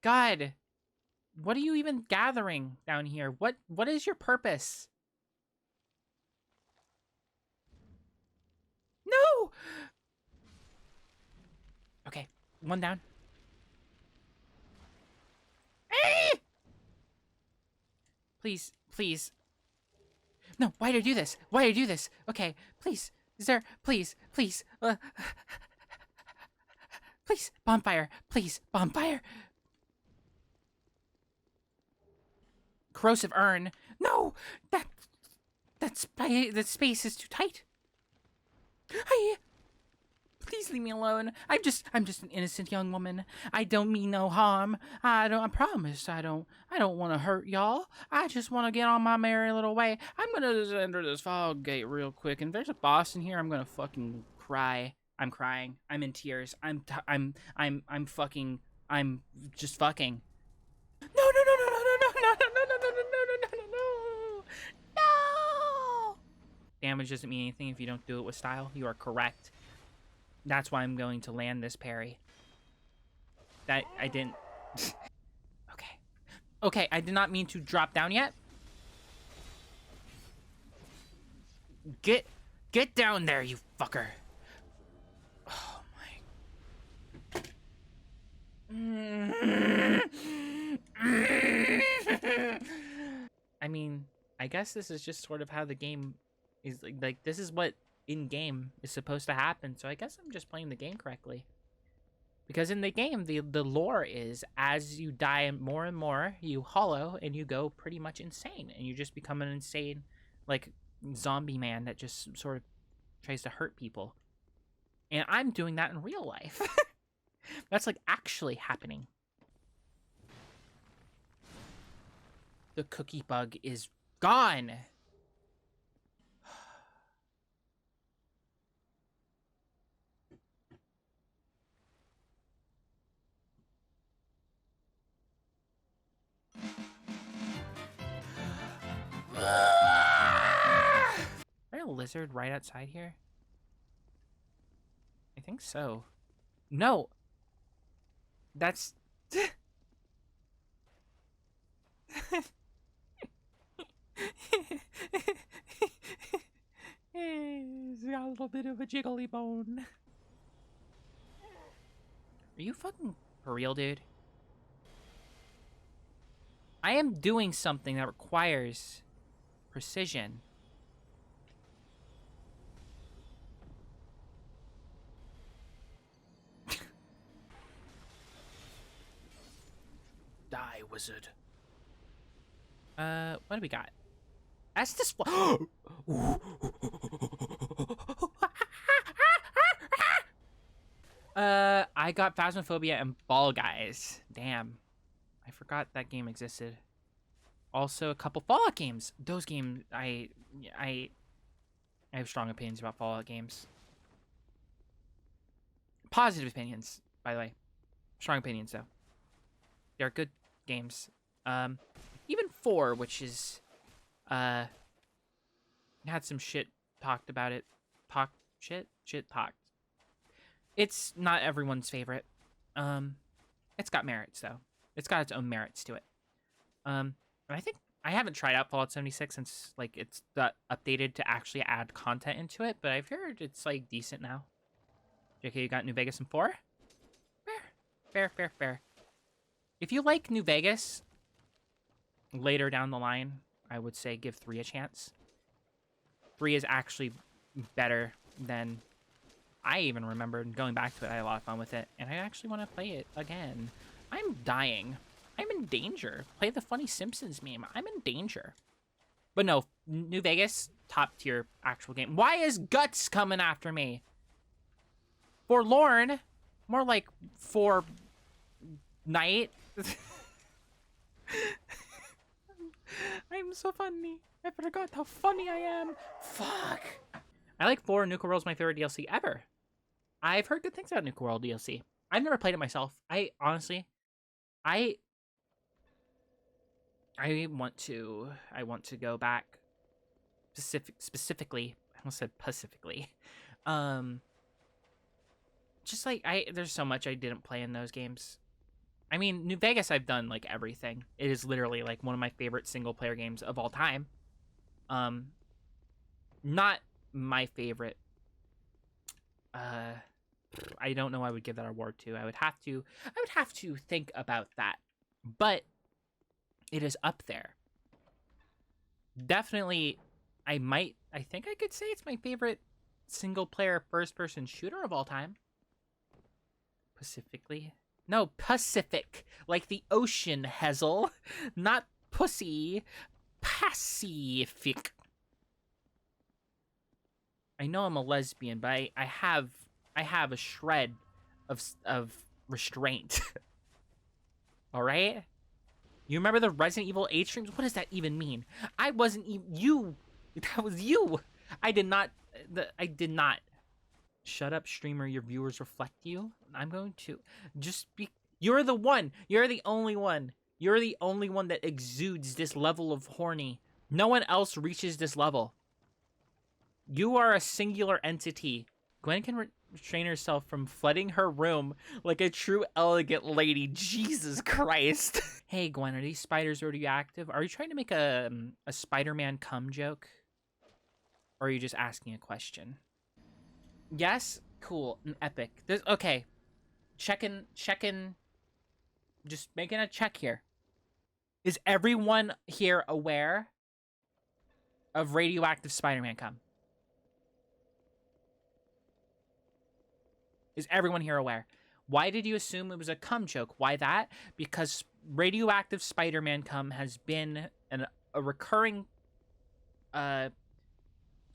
God. What are you even gathering down here? What is your purpose? No! Okay, one down. Please, please. No, why did I do this? Why did I do this? Okay, please. Is there, please, please. Please, bonfire. Please, bonfire. Corrosive urn. No! That space is too tight. Please leave me alone. I'm just an innocent young woman. I don't mean no harm. I promise I don't want to hurt y'all. I just want to get on my merry little way. I'm gonna just enter this fog gate real quick, and if there's a boss in here, I'm gonna fucking cry. I'm crying. I'm in tears. I'm just fucking. No, no, no, no, no, no, no, no, no, no, no, no, no, no, no, no. No. Damage doesn't mean anything if you don't do it with style. You are correct. That's why I'm going to land this parry. That I didn't. Okay. Okay, I did not mean to drop down yet. Get down there, you fucker. Oh my. I mean, I guess this is just sort of how the game is. Like this is what in game is supposed to happen, so I guess I'm just playing the game correctly. Because in the game, the lore is as you die more and more, you hollow and you go pretty much insane, and you just become an insane, like, zombie man that just sort of tries to hurt people. And I'm doing that in real life. That's like actually happening. The cookie bug is gone. Is there a lizard right outside here? I think so. No. That's... He's got a little bit of a jiggly bone. Are you fucking for real, dude? I am doing something that requires precision. Die, wizard. What do we got? That's this. I got Phasmophobia and Ball Guys. Damn. I forgot that game existed. Also, a couple Fallout games. Those games, I have strong opinions about Fallout games. Positive opinions, by the way. Strong opinions, though. They're good games. Even 4, which is, had some shit talked about it. Shit talked. It's not everyone's favorite. It's got merits, though. It's got its own merits to it. And I think I haven't tried out Fallout 76 since, like, it's got updated to actually add content into it, but I've heard it's, like, decent now. JK, you got New Vegas in 4? Fair. If you like New Vegas, later down the line, I would say give 3 a chance. 3 is actually better than I even remember. Going back to it, I had a lot of fun with it, and I actually want to play it again. I'm dying. I'm in danger. Play the funny Simpsons meme. I'm in danger. But no, New Vegas, top tier actual game. Why is Guts coming after me? Forlorn, more like for night. I'm so funny. I forgot how funny I am. Fuck. I like 4. Nuka World's my favorite DLC ever. I've heard good things about Nuka World DLC. I've never played it myself. I honestly, I want to go back specifically. I almost said pacifically. Just like there's so much I didn't play in those games. I mean, New Vegas, I've done like everything. It is literally like one of my favorite single player games of all time. Um, not my favorite. I don't know. I would give that award to. I would have to. I would have to think about that. But it is up there. Definitely, I think I could say it's my favorite single player first person shooter of all time. Pacifically. No, Pacific. Like the ocean, Hazel. Not pussy. Pacific. I know I'm a lesbian, but I have a shred of restraint. All right? You remember the Resident Evil 8 streams? What does that even mean? I wasn't even you. That was you. I did not. I did not. Shut up, streamer. Your viewers reflect you. I'm going to just be. You're the one. You're the only one. You're the only one that exudes this level of horny. No one else reaches this level. You are a singular entity. Gwen can restrain herself from flooding her room like a true elegant lady. Jesus Christ. Hey, Gwen, are these spiders radioactive? Are you trying to make a Spider-Man cum joke? Or are you just asking a question? Yes? Cool. Epic. Okay. Checking. Just making a check here. Is everyone here aware of radioactive Spider-Man cum? Is everyone here aware? Why did you assume it was a cum joke? Why that? Because radioactive Spider-Man cum has been a recurring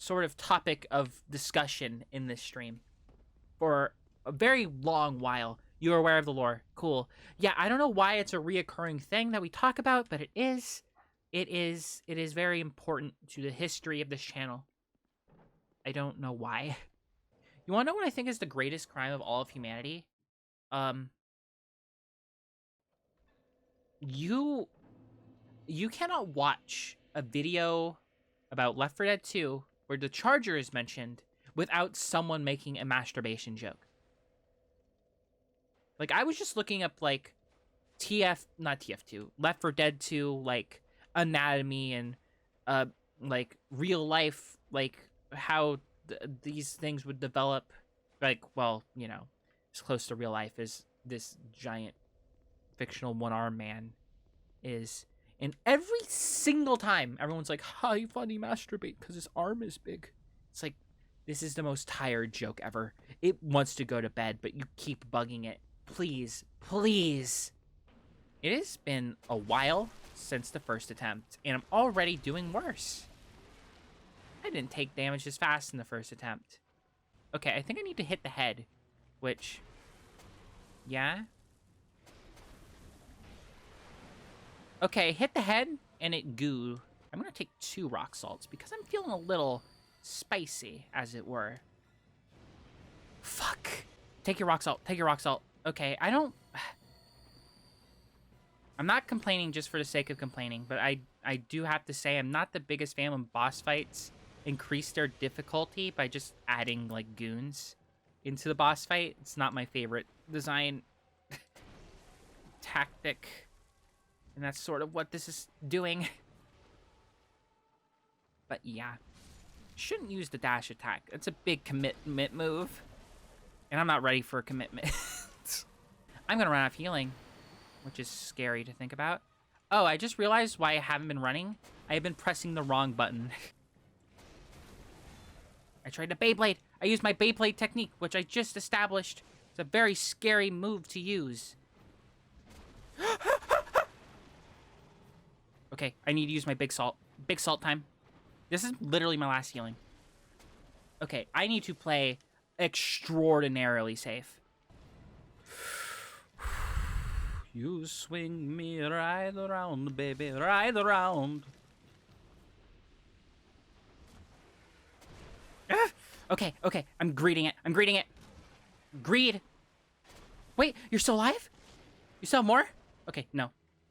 sort of topic of discussion in this stream for a very long while. You're aware of the lore. Cool. Yeah, I don't know why it's a reoccurring thing that we talk about, but it is. It is very important to the history of this channel. I don't know why. You want to know what I think is the greatest crime of all of humanity? You cannot watch a video about Left 4 Dead 2 where the charger is mentioned without someone making a masturbation joke. Like, I was just looking up, like, not TF2, Left 4 Dead 2, like, anatomy and, like, real life, like, how these things would develop, like, well, you know, as close to real life as this giant fictional one-arm man is. And every single time, everyone's like, how you funny masturbate because his arm is big. It's like, this is the most tired joke ever. It wants to go to bed, but you keep bugging it. Please, please. It has been a while since the first attempt, and I'm already doing worse. I didn't take damage as fast in the first attempt. Okay, I think I need to hit the head, which, yeah. Okay, hit the head, and it goo. I'm gonna take 2 rock salts, because I'm feeling a little spicy, as it were. Fuck. Take your rock salt. Take your rock salt. Okay, I'm not complaining just for the sake of complaining, but I do have to say I'm not the biggest fan when boss fights increase their difficulty by just adding, like, goons into the boss fight. It's not my favorite design tactic. And that's sort of what this is doing. But yeah. Shouldn't use the dash attack. It's a big commitment move. And I'm not ready for a commitment. I'm gonna run out of healing, which is scary to think about. Oh, I just realized why I haven't been running. I have been pressing the wrong button. I tried to Beyblade. I used my Beyblade technique, which I just established. It's a very scary move to use. Okay, I need to use my big salt. Big salt time. This is literally my last healing. Okay, I need to play extraordinarily safe. You swing me right around, baby, right around. Okay, I'm greeting it. Greed. Wait, you're still alive? You still have more? Okay, no.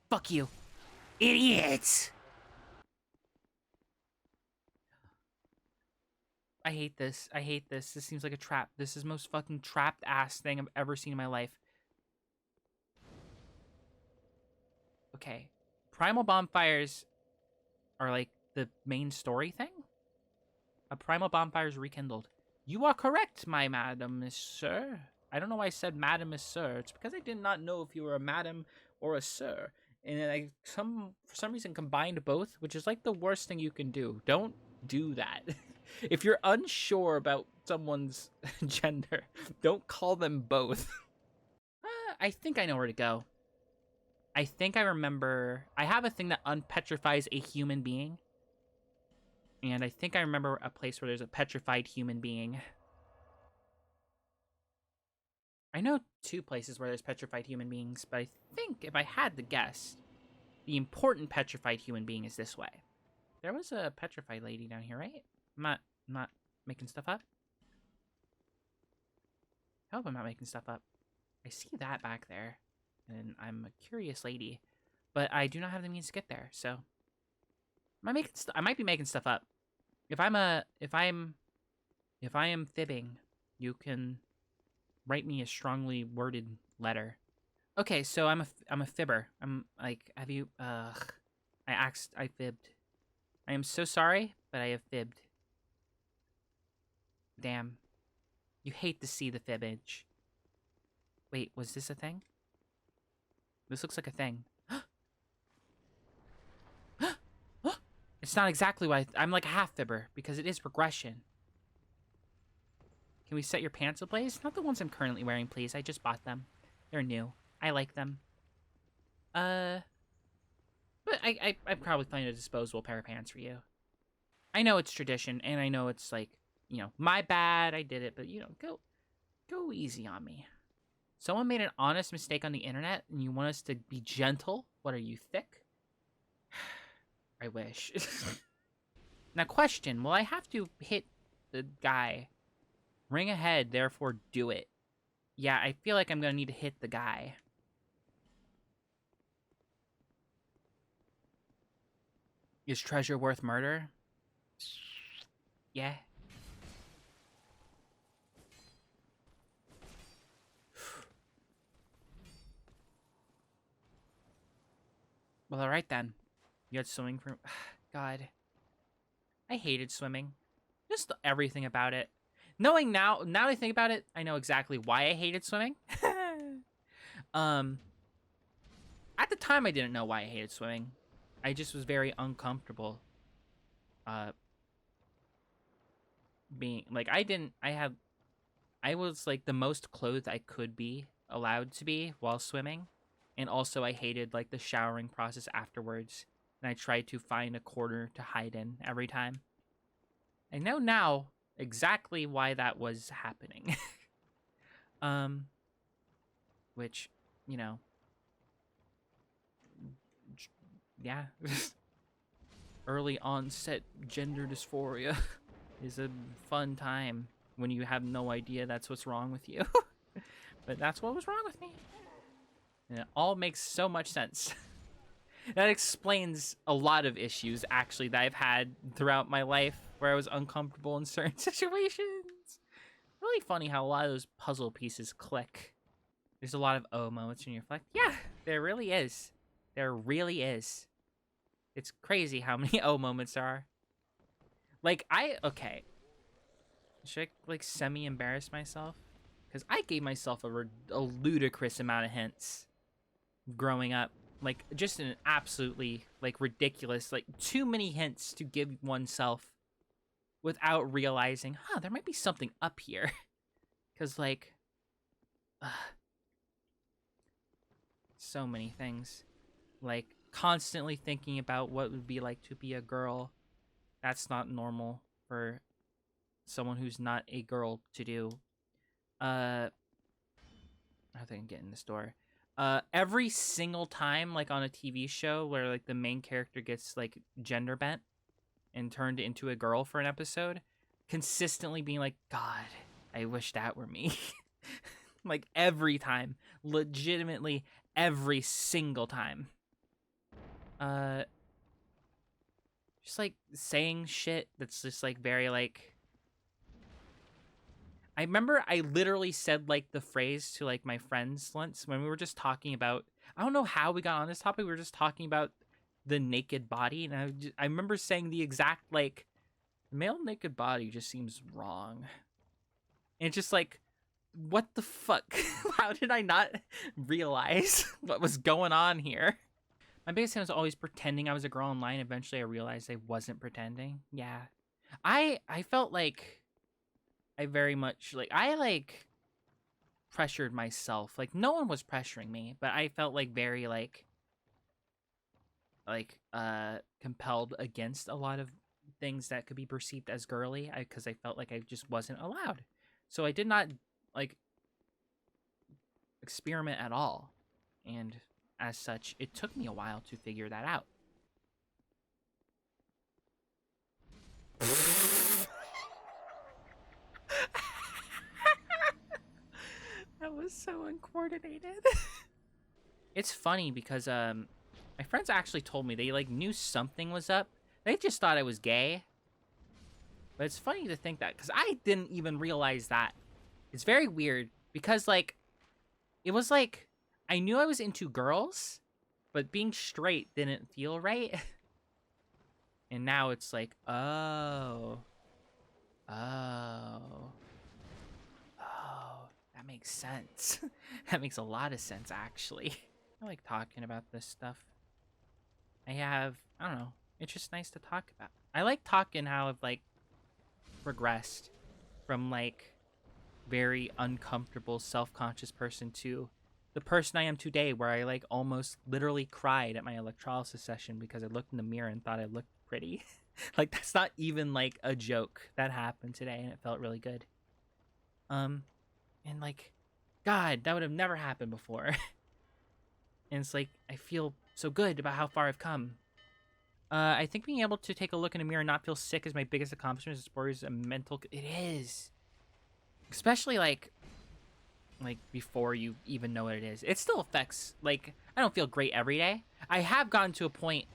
Fuck you. Idiots! I hate this. This seems like a trap. This is the most fucking trapped ass thing I've ever seen in my life. Okay. Primal bonfires are like the main story thing? A primal bonfire is rekindled. You are correct, my madam, sir. I don't know why I said madam is sir. It's because I did not know if you were a madam or a sir. And then for some reason combined both, which is like the worst thing you can do. Don't do that. If you're unsure about someone's gender, don't call them both. I think I know where to go. I think I remember. I have a thing that unpetrifies a human being. And I think I remember a place where there's a petrified human being. I know 2 places where there's petrified human beings, but I think if I had to guess, the important petrified human being is this way. There was a petrified lady down here, right? I'm not making stuff up. I hope I'm not making stuff up. I see that back there, and I'm a curious lady, but I do not have the means to get there, so I might be making stuff up. If I am fibbing, you can write me a strongly worded letter. Okay, so I'm a fibber. I'm like, have you? I fibbed. I am so sorry, but I have fibbed. Damn, you hate to see the fibbage. Wait, was this a thing? This looks like a thing. It's not exactly what I'm like a half fibber because it is regression. Can we set your pants ablaze? Not the ones I'm currently wearing, please. I just bought them. They're new. I like them. But I'd probably find a disposable pair of pants for you. I know it's tradition, and I know it's like, you know, my bad, I did it, but you know, go easy on me. Someone made an honest mistake on the internet, and you want us to be gentle? What are you, thick? I wish. Now, question, will I have to hit the guy? Ring ahead, therefore do it. Yeah, I feel like I'm gonna need to hit the guy. Is treasure worth murder? Yeah. Well, alright then. You had swimming for... God. I hated swimming. Just everything about it. Knowing now that I think about it, I know exactly why I hated swimming. At the time, I didn't know why I hated swimming. I just was very uncomfortable. Being like, I was like the most clothed I could be allowed to be while swimming, and also I hated like the showering process afterwards. And I tried to find a corner to hide in every time. I know now exactly why that was happening. Which, you know, yeah. Early onset gender dysphoria is a fun time when you have no idea that's what's wrong with you. But that's what was wrong with me. And it all makes so much sense. That explains a lot of issues, actually, that I've had throughout my life where I was uncomfortable in certain situations. Really funny how a lot of those puzzle pieces click. There's a lot of oh moments when you're like, yeah, there really is. There really is. It's crazy how many oh moments there are. Like, okay. Should I, like, semi-embarrass myself? Because I gave myself a ludicrous amount of hints growing up. Like, just an absolutely, like, ridiculous, like, too many hints to give oneself without realizing, huh, there might be something up here. Because, like, so many things. Like, constantly thinking about what it would be like to be a girl. That's not normal for someone who's not a girl to do. I think I'm getting this door. Every single time, like on a TV show where like the main character gets like gender bent and turned into a girl for an episode, consistently being like, God, I wish that were me. Like every time, legitimately every single time. Just like saying shit that's just like very like. I remember I literally said like the phrase to like my friends once when we were just talking about I don't know how we got on this topic. We were just talking about the naked body, and I remember saying the exact, like, male naked body just seems wrong. And it's just like, what the fuck? How did I not realize what was going on here? My biggest thing was always pretending I was a girl online. Eventually I realized I wasn't pretending. Yeah. I felt like I very much, like, I, like, pressured myself. Like, no one was pressuring me, but I felt, like, very, like, compelled against a lot of things that could be perceived as girly, because I felt like I just wasn't allowed. So I did not, like, experiment at all. And as such, it took me a while to figure that out. That was so uncoordinated. It's funny because my friends actually told me they, like, knew something was up. They just thought I was gay. But it's funny to think that, because I didn't even realize that. It's very weird because, like, it was like I knew I was into girls, but being straight didn't feel right. And now it's like, oh, oh, oh, that makes sense. That makes a lot of sense, actually. I like talking about this stuff. I don't know, it's just nice to talk about. I like talking how I've, like, progressed from, like, very uncomfortable, self-conscious person to the person I am today, where I, like, almost literally cried at my electrolysis session because I looked in the mirror and thought I looked pretty. Like, that's not even, like, a joke. That happened today, and it felt really good. And, like, God, that would have never happened before. And it's like, I feel so good about how far I've come. I think being able to take a look in a mirror and not feel sick is my biggest accomplishment. Sport is a mental... It is. Especially, like, before you even know what it is. It still affects, like, I don't feel great every day. I have gotten to a point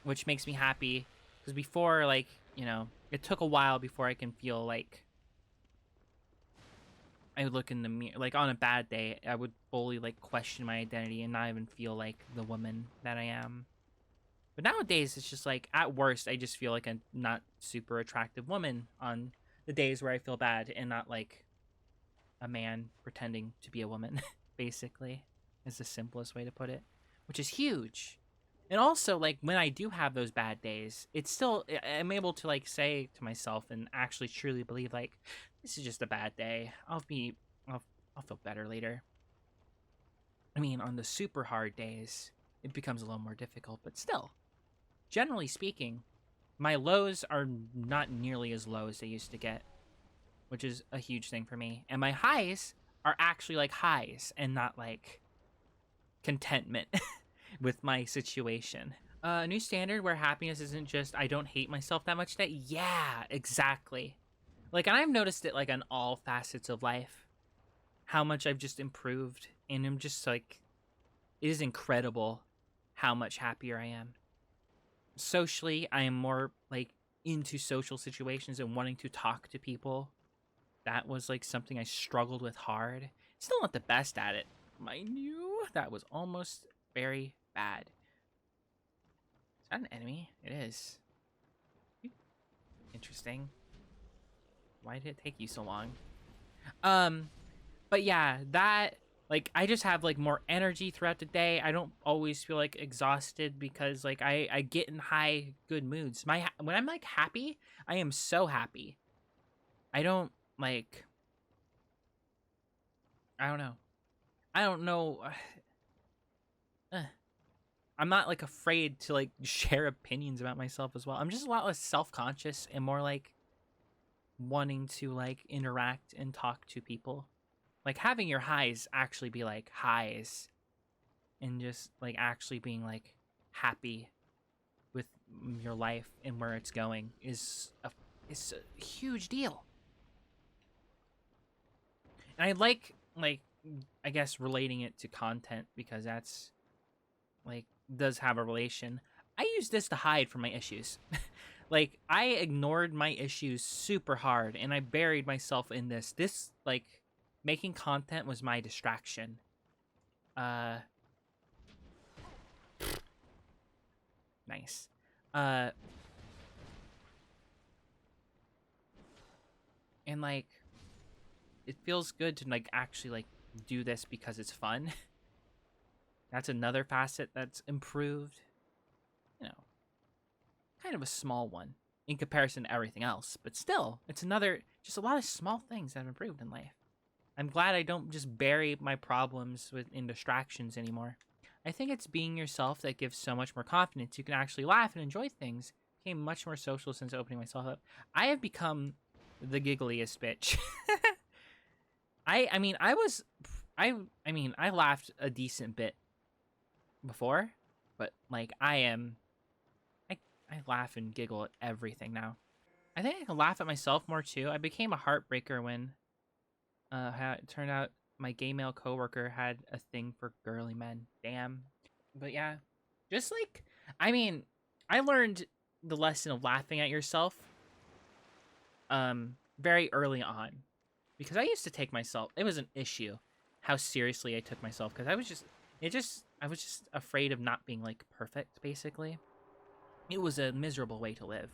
which makes me happy, because before, like, you know, it took a while before I can feel like I would look in the mirror. Like, on a bad day, I would fully, like, question my identity and not even feel like the woman that I am. But nowadays, it's just like, at worst, I just feel like a not super attractive woman on the days where I feel bad, and not like a man pretending to be a woman, basically, is the simplest way to put it, which is huge. And also, like, when I do have those bad days, it's still, I'm able to, like, say to myself and actually truly believe, like, this is just a bad day. I'll feel better later. I mean, on the super hard days, it becomes a little more difficult, but still, generally speaking, my lows are not nearly as low as they used to get, which is a huge thing for me. And my highs are actually, like, highs and not, like, contentment with my situation. A new standard where happiness isn't just, I don't hate myself that much today. Yeah, exactly. Like, and I've noticed it, like, on all facets of life, how much I've just improved. And I'm just, like, it is incredible how much happier I am. Socially, I am more, like, into social situations and wanting to talk to people. That was, like, something I struggled with hard. Still not the best at it, mind you. That was almost very bad. Is that an enemy? It is. Interesting. Why did it take you so long? But yeah, that, like, I just have, like, more energy throughout the day. I don't always feel, like, exhausted because, like, I get in high good moods. When I'm, like, happy, I am so happy. I don't, like, I don't know. I don't know. I'm not, like, afraid to, like, share opinions about myself as well. I'm just a lot less self-conscious and more, like, wanting to, like, interact and talk to people. Like, having your highs actually be, like, highs, and just, like, actually being, like, happy with your life and where it's going is a huge deal. And I like, I guess, relating it to content, because that's, like, does have a relation. I use this to hide from my issues. Like, I ignored my issues super hard, and I buried myself in this. This, like, making content was my distraction. Nice. And like, it feels good to like actually like do this because it's fun. That's another facet that's improved. You know, kind of a small one in comparison to everything else, but still, it's another, just a lot of small things that have improved in life. I'm glad I don't just bury my problems in distractions anymore. I think it's being yourself that gives so much more confidence. You can actually laugh and enjoy things. Became much more social since opening myself up. I have become the giggliest bitch. I mean, I laughed a decent bit before, but like I laugh and giggle at everything now. I think I can laugh at myself more too. I became a heartbreaker when it turned out my gay male coworker had a thing for girly men. Damn. But yeah, just like, I mean, I learned the lesson of laughing at yourself very early on, because I used to take myself, it was an issue how seriously I took myself, because I was just afraid of not being like perfect. Basically, it was a miserable way to live.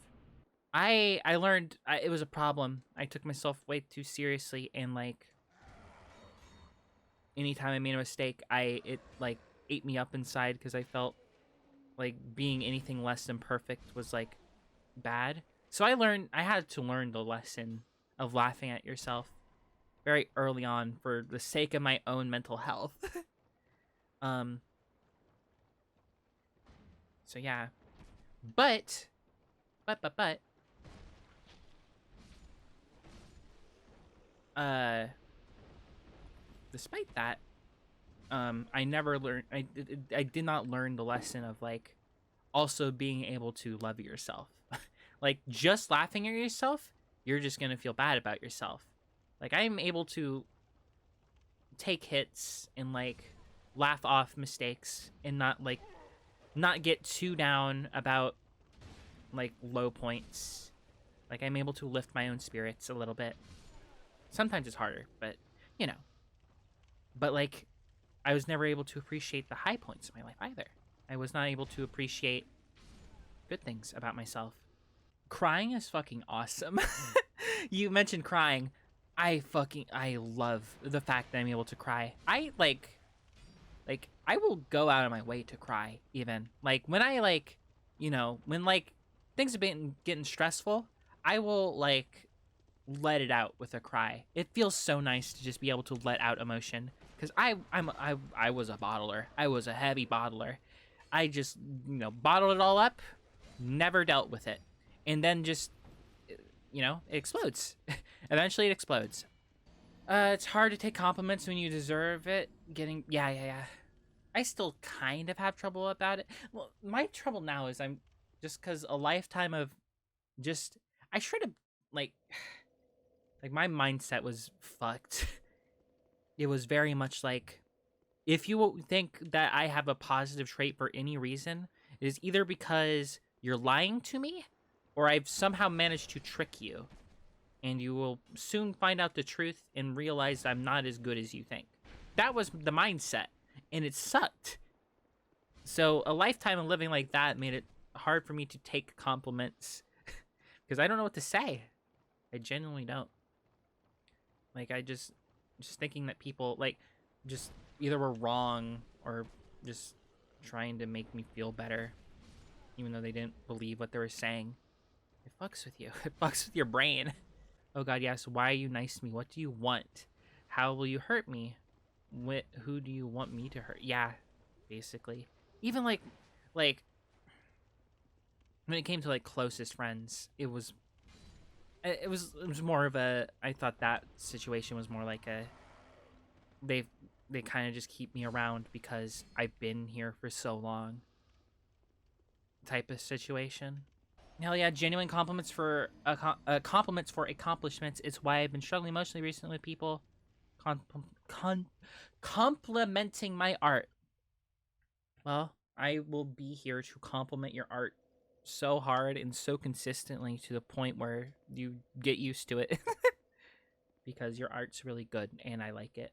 I learned it was a problem. I took myself way too seriously, and like anytime I made a mistake, it like ate me up inside, because I felt like being anything less than perfect was like bad. So I had to learn the lesson of laughing at yourself very early on for the sake of my own mental health. um so yeah. But but uh despite that, I never learned I did not learn the lesson of like also being able to love yourself. Like, just laughing at yourself, you're just gonna feel bad about yourself. Like, I'm able to take hits and like laugh off mistakes and not get too down about like low points. Like, I'm able to lift my own spirits a little bit. Sometimes it's harder, but you know. But like, I was never able to appreciate the high points of my life either. I was not able to appreciate good things about myself. Crying is fucking awesome. You mentioned crying. I love the fact that I'm able to cry. I I will go out of my way to cry, even. Like, when I like, when like things have been getting stressful, I will like let it out with a cry. It feels so nice to just be able to let out emotion, cuz I was a bottler. I was a heavy bottler. I just, bottled it all up, never dealt with it. And then just, it explodes. Eventually it explodes. It's hard to take compliments when you deserve it. Yeah. I still kind of have trouble about it. Well, my trouble now is I'm just, because a lifetime of just, I try to, like, like my mindset was fucked. It was very much like, if you think that I have a positive trait for any reason, it is either because you're lying to me or I've somehow managed to trick you. And you will soon find out the truth and realize I'm not as good as you think. That was the mindset, and it sucked. So a lifetime of living like that made it hard for me to take compliments, because I don't know what to say. I genuinely don't. Like, I just thinking that people like just either were wrong or just trying to make me feel better, even though they didn't believe what they were saying. It fucks with you. It fucks with your brain. Oh god, yes. Why are you nice to me? What do you want? How will you hurt me? Who do you want me to hurt? Yeah, basically. Even like when it came to like closest friends, it was more of a, I thought that situation was more like a, they kind of just keep me around because I've been here for so long type of situation. Hell yeah, genuine compliments for compliments for accomplishments. It's why I've been struggling emotionally recently with people complimenting my art. Well, I will be here to compliment your art so hard and so consistently to the point where you get used to it. Because your art's really good and I like it.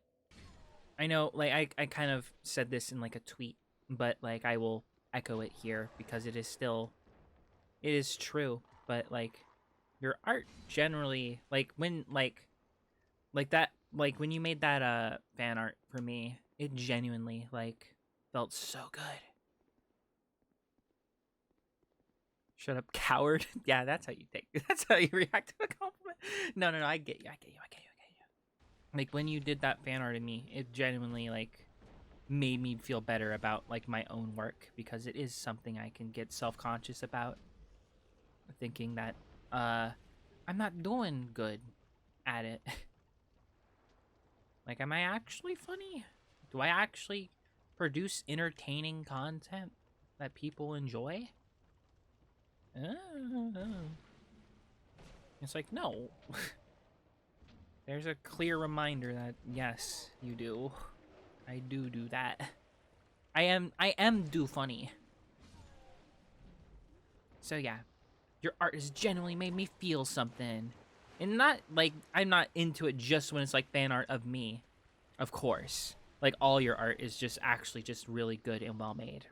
I know, like, I kind of said this in like a tweet, but like, I will echo it here because it is true. But like, your art generally, like when like when you made that fan art for me, it genuinely like felt so good. Shut up, coward. Yeah, that's how you take. That's how you react to a compliment. No, I get you. Like when you did that fan art of me, it genuinely like made me feel better about like my own work because it is something I can get self-conscious about, thinking that I'm not doing good at it. Like, am I actually funny? Do I actually produce entertaining content that people enjoy? It's like, no. There's a clear reminder that yes, you do. I do that. I am do funny. So yeah, your art has genuinely made me feel something. And not like I'm not into it just when it's like fan art of me. Of course. Like all your art is just actually just really good and well made.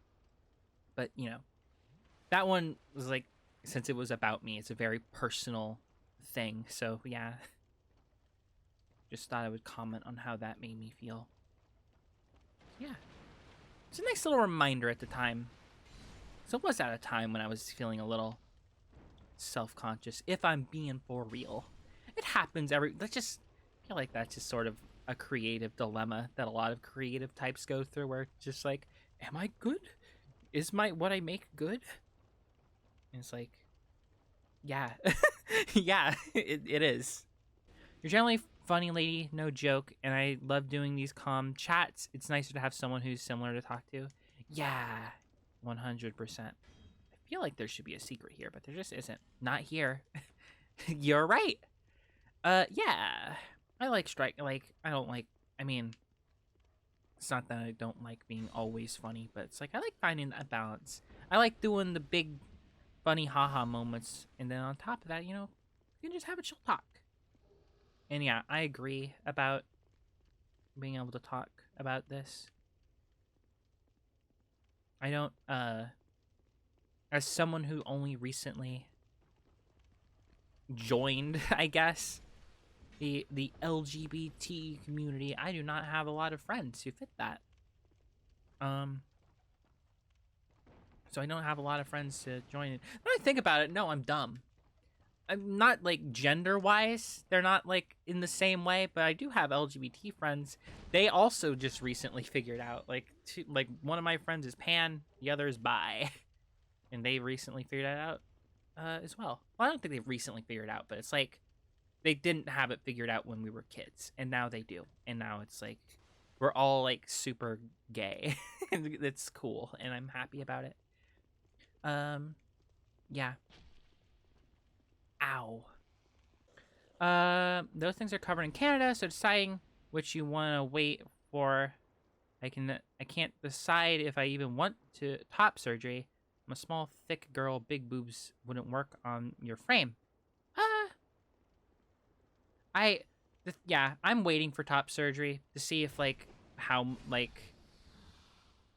But, you know, that one was like, since it was about me, it's a very personal thing. So yeah, just thought I would comment on how that made me feel. Yeah, it's a nice little reminder at the time. So it was at a time when I was feeling a little self-conscious, if I'm being for real. It happens let's just feel like that's just sort of a creative dilemma that a lot of creative types go through, where it's just like, am I good? Is what I make good? And it's like, yeah. Yeah, it is. You're generally funny lady, no joke, and I love doing these calm chats. It's nicer to have someone who's similar to talk to. Yeah, 100%. I feel like there should be a secret here, but there just isn't. Not here. You're right. Yeah. I like I don't like, I mean, it's not that I don't like being always funny, but it's like I like finding a balance. I like doing the big funny haha moments, and then on top of that, you know, you can just have a chill talk. And yeah, I agree about being able to talk about this. I don't, as someone who only recently joined, I guess, the LGBT community, I do not have a lot of friends who fit that. So I don't have a lot of friends to join it. When I think about it, no, I'm dumb. I'm not like gender-wise, they're not like in the same way, but I do have LGBT friends. They also just recently figured out like one of my friends is pan, the other is bi, and they recently figured that out as well. Well, I don't think they've recently figured it out, but it's like they didn't have it figured out when we were kids, and now they do, and now it's like we're all like super gay, and it's cool, and I'm happy about it. Yeah. Ow. Those things are covered in Canada, so deciding which you want to wait for, I can't decide if I even want to top surgery. I'm a small, thick girl, big boobs wouldn't work on your frame. Yeah, I'm waiting for top surgery to see if like how like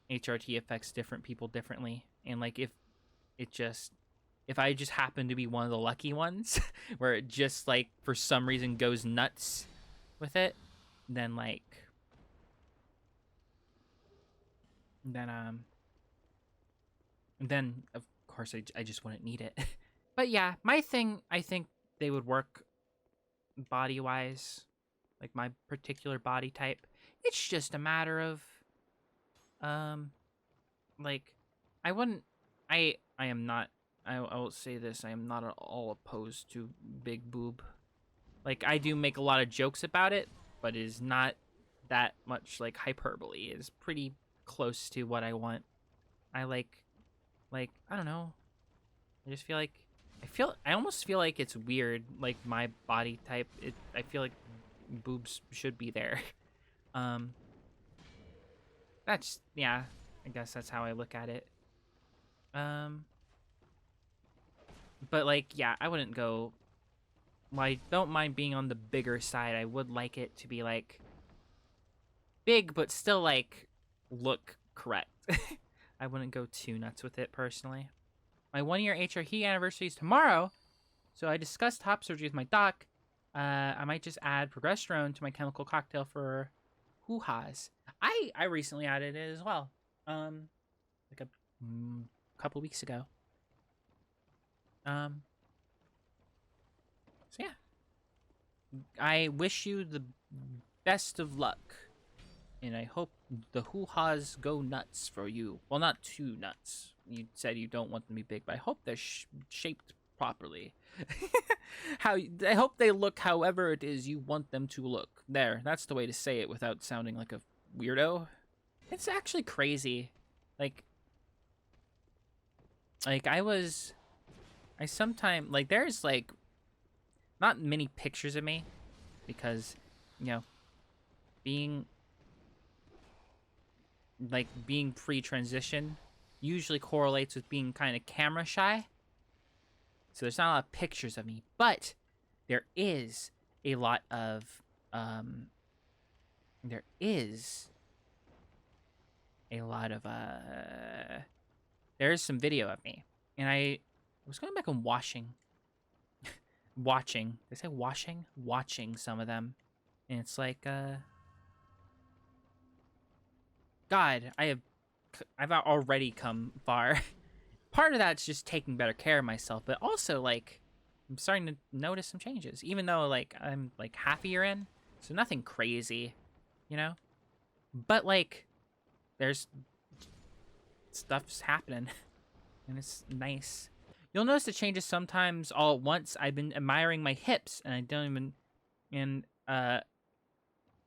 HRT affects different people differently, and like if I just happen to be one of the lucky ones where it just like for some reason goes nuts with it, then then of course I just wouldn't need it. But yeah, my thing, I think they would work body wise, like my particular body type. It's just a matter of like I wouldn't I am not I will say this, I am not at all opposed to big boob. Like, I do make a lot of jokes about it, but it is not that much, like, hyperbole. It is pretty close to what I want. I I don't know. I just feel like, I almost feel like it's weird, like, my body type. I feel like boobs should be there. That's, yeah, I guess that's how I look at it. But, like, yeah, I wouldn't go... Well, I don't mind being on the bigger side. I would like it to be, like, big, but still, like, look correct. I wouldn't go too nuts with it personally. My 1-year HRT anniversary is tomorrow, so I discussed top surgery with my doc. I might just add progesterone to my chemical cocktail for hoo-has. I recently added it as well. Like a couple weeks ago. So yeah. I wish you the best of luck. And I hope the hoo-has go nuts for you. Well, not too nuts. You said you don't want them to be big, but I hope they're shaped properly. I hope they look however it is you want them to look. There, that's the way to say it without sounding like a weirdo. It's actually crazy. Like I sometimes, like, there's, like, not many pictures of me because, you know, being pre-transition usually correlates with being kind of camera shy. So there's not a lot of pictures of me, but there is a lot of, there's some video of me. And I was going back and watching. Did I say washing? Watching some of them. And it's like, God, I've already come far. Part of that's just taking better care of myself, but also, like, I'm starting to notice some changes, even though, like, I'm, like, half a year in, so nothing crazy, you know? But, like, there's stuff's happening, and it's nice. You'll notice the changes sometimes all at once. I've been admiring my hips, and I don't even,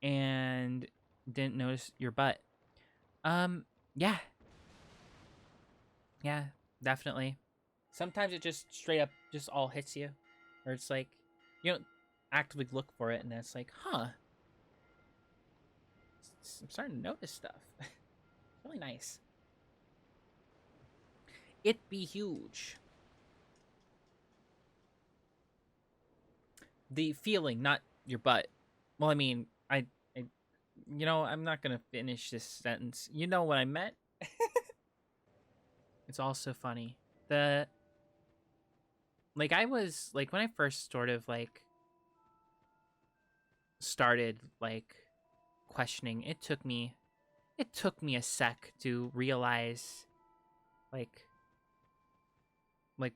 and didn't notice your butt. Yeah. Yeah, definitely. Sometimes it just straight up just all hits you. Or it's like, you don't actively look for it, and then it's like, huh. I'm starting to notice stuff. Really nice. It be huge. The feeling, not your butt. Well, I mean, I'm not gonna finish this sentence. You know what I meant? It's also funny. I was, like, when I first sort of, like, started, like, questioning, it took me a sec to realize, like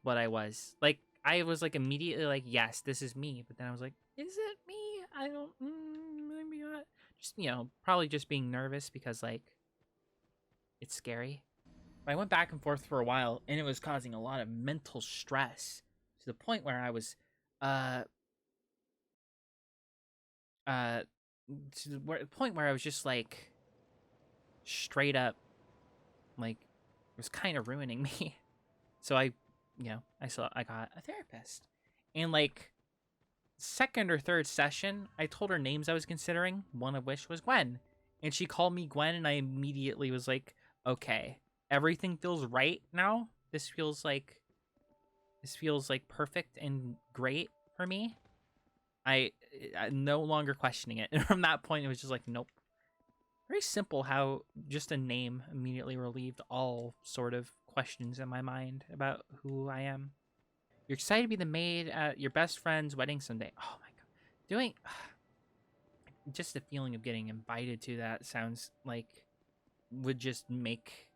what I was. Like, I was, like, immediately like, yes, this is me. But then I was like, is it me? I don't, maybe not. Just, probably just being nervous because, like, it's scary. But I went back and forth for a while, and it was causing a lot of mental stress to the point where I was, to the point where I was just, like, straight up, like, it was kind of ruining me. So I got a therapist. And, like, second or third session, I told her names I was considering, one of which was Gwen. And she called me Gwen, and I immediately was like, okay, everything feels right now. This feels like perfect and great for me. I'm no longer questioning it. And from that point, it was just like, nope. Very simple how just a name immediately relieved all sort of questions in my mind about who I am. You're excited to be the maid at your best friend's wedding someday. Oh my god. Just the feeling of getting invited to that sounds like would just make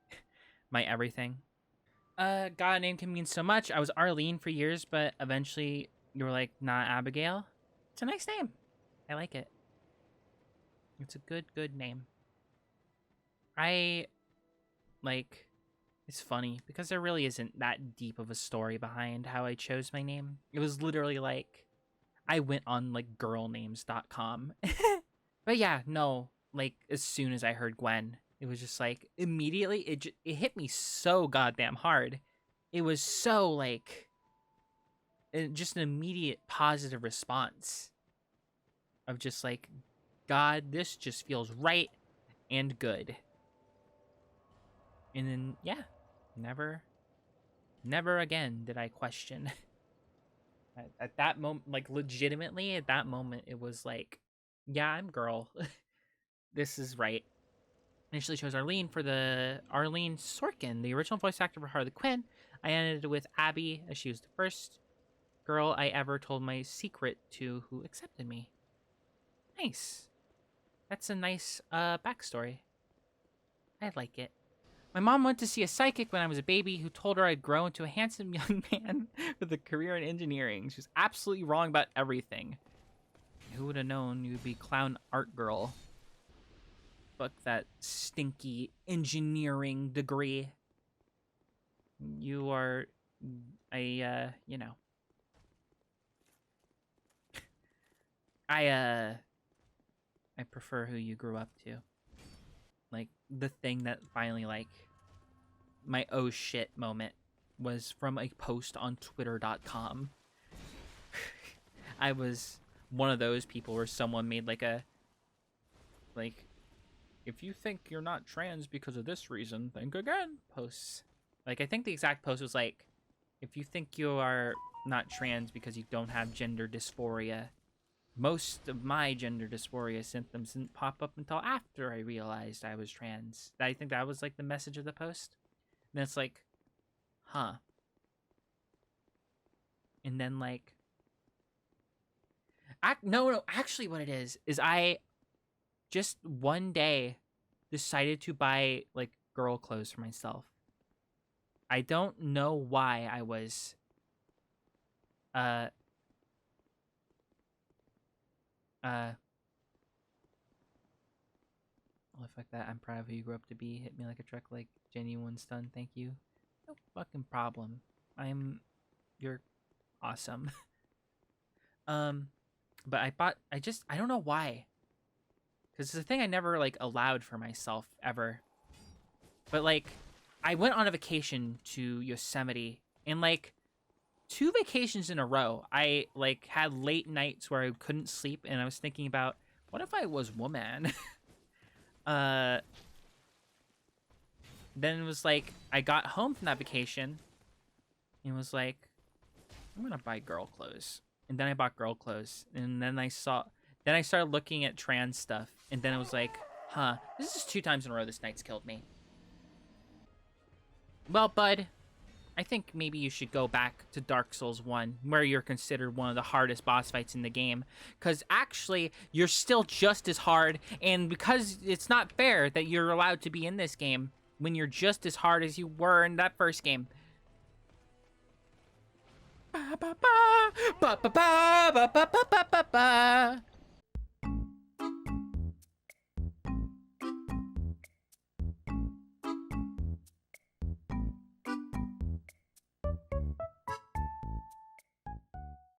my everything. God, a name can mean so much. I was Arlene for years, but eventually you were like, nah, Abigail. It's a nice name. I like it. It's a good name. It's funny because there really isn't that deep of a story behind how I chose my name. It was literally like I went on, like, girlnames.com. But yeah, no, like, as soon as I heard Gwen, it was just like immediately it hit me so goddamn hard. It was so, like, just an immediate positive response of just like, God, this just feels right and good. And then, yeah, never again did I question. At that moment, like, legitimately, at that moment, it was like, yeah, I'm girl. This is right. Initially chose Arlene for the Arlene Sorkin, the original voice actor for Harley Quinn. I ended with Abby, as she was the first girl I ever told my secret to who accepted me. Nice. That's a nice backstory. I like it. My mom went to see a psychic when I was a baby who told her I'd grow into a handsome young man with a career in engineering. She was absolutely wrong about everything. Who would have known you'd be clown art girl? Fuck that stinky engineering degree. You are you know. I prefer who you grew up to. Like, the thing that finally, like, my oh shit moment was from a post on twitter.com. I was one of those people where someone made like if you think you're not trans because of this reason, think again posts. Like, I think the exact post was like, if you think you are not trans because you don't have gender dysphoria, most of my gender dysphoria symptoms didn't pop up until after I realized I was trans. I think that was like the message of the post. And it's like, huh. And then like, no, actually what it is I just one day decided to buy like girl clothes for myself. I don't know why I was well, fuck that. I'm proud of who you grew up to be. Hit me like a truck, like genuine stun. Thank you. No fucking problem. You're awesome. But I don't know why. Because it's a thing I never, like, allowed for myself, ever. But, like, I went on a vacation to Yosemite, and, like, 2 vacations in a row, I, like, had late nights where I couldn't sleep, and I was thinking about, what if I was woman? Then it was, like, I got home from that vacation, and was like, I'm gonna buy girl clothes. And then I bought girl clothes, and then I started looking at trans stuff, and then it was like, huh, this is 2 times in a row this night's killed me. Well, bud, I think maybe you should go back to Dark Souls 1, where you're considered one of the hardest boss fights in the game, because actually, you're still just as hard, and because it's not fair that you're allowed to be in this game when you're just as hard as you were in that first game. Ba ba ba ba ba ba ba ba ba ba ba.